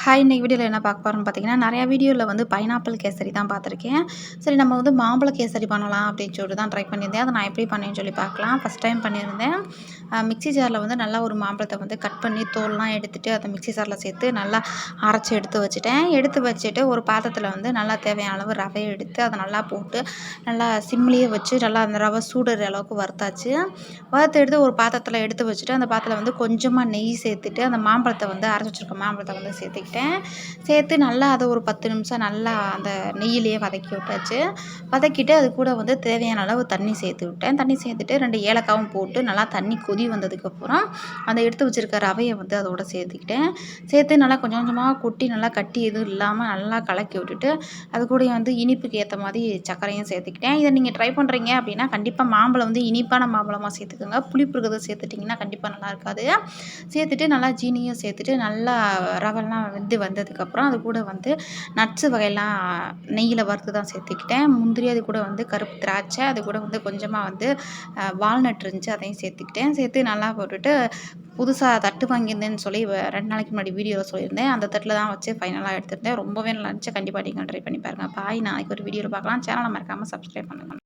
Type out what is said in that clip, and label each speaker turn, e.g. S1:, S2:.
S1: Hi! இன்னைக்கு வீடியோல என்ன பார்க்க போறோம்னு பார்த்தீங்கன்னா, நெறைய வீடியோல வந்து பைனாப்பிள் கேசரி தான் பார்த்துருக்கேன். சரி நம்ம வந்து மாம்பழ கேசரி பண்ணலாம் அப்படின்னு சொல்லிட்டு தான் ட்ரை பண்ணியிருந்தேன். அத நான் எப்படி பண்ணேன்னு சொல்லி பார்க்கலாம். ஃபர்ஸ்ட் டைம் பண்ணியிருந்தேன். மிக்ஸி ஜார்ல வந்து நல்லா ஒரு மாம்பழத்த வந்து கட் பண்ணி தோல்லாம் எடுத்துட்டு, அத மிக்ஸி ஜார்ல சேர்த்து நல்லா அரைச்சு எடுத்து வச்சுட்டேன். எடுத்து வச்சுட்டு ஒரு பாத்திரத்தில வந்து நல்லா தேவையான அளவு ரவைய எடுத்து அத நல்லா போட்டு, நல்லா சிம்லயே வச்சு நல்லா அந்த ரவை சூடுற அளவுக்கு வறுத்தாச்சு. வறுத்து எடுத்து ஒரு பாத்திரத்தில எடுத்து வச்சுட்டு, அந்த பாத்திரத்தில வந்து கொஞ்சமா நெய் சேர்த்துட்டு, அந்த மாம்பழத்த வந்து அரைச்சு வச்சிருக்க மாம்பழத்த வந்து சேர்த்துக்கிட்டேன். சேர்த்து நல்லா அதை ஒரு 10 நிமிஷம் நல்லா அந்த நெய்யிலேயே வதக்கி விட்டாச்சு. வதக்கிட்டு அது கூட வந்து தேவையான அளவு தண்ணி சேர்த்து விட்டேன். தண்ணி சேர்த்துட்டு 2 ஏலக்காவும் போட்டு நல்லா தண்ணி கொதி வந்ததுக்கப்புறம் அந்த எடுத்து வச்சிருக்க ரவையை வந்து அதோட சேர்த்துக்கிட்டேன். சேர்த்து நல்லா கொஞ்சம் கொஞ்சமாக கொட்டி நல்லா கட்டி எதுவும் இல்லாமல் நல்லா கலக்கி விட்டுட்டு அது கூட வந்து இனிப்புக்கு ஏற்ற மாதிரி சர்க்கரையும் சேர்த்துக்கிட்டேன். இதை நீங்கள் ட்ரை பண்ணுறீங்க அப்படின்னா கண்டிப்பாக மாம்பழம் வந்து இனிப்பான மாம்பழமாக சேர்த்துக்கோங்க. புளிப்பு இருக்கிறத சேர்த்துட்டிங்கன்னா கண்டிப்பாக நல்லா இருக்காது. சேர்த்துட்டு நல்லா ஜீனியும் சேர்த்துட்டு நல்லா ரவைலாம் வெந்து வந்ததுக்கப்புறம் அது கூட வந்து நட்ஸு வகையெல்லாம் நெய்யில் வறுத்து தான் சேர்த்துக்கிட்டேன். முந்திரி அது கூட வந்து கருப்பு திராட்சை அது கூட வந்து கொஞ்சமாக வந்து வால்நட் இருந்துச்சு அதையும் சேர்த்துக்கிட்டேன். சேர்த்து நல்லா போட்டுட்டு புதுசாக தட்டு வாங்கியிருந்தேன்னு சொல்லி 2 நாளைக்கு முன்னாடி வீடியோவில் சொல்லியிருந்தேன். அந்த தட்டில் தான் வச்சு ஃபைனலாக எடுத்திருந்தேன். ரொம்பவே நல்லா இருந்துச்சு. கண்டிப்பாக நீங்களும் ட்ரை பண்ணி பாருங்கள். பாய். நாளைக்கு ஒரு வீடியோவில் பார்க்கலாம். சேனலை மறக்காமல் சப்ஸ்கிரைப் பண்ணுங்கள்.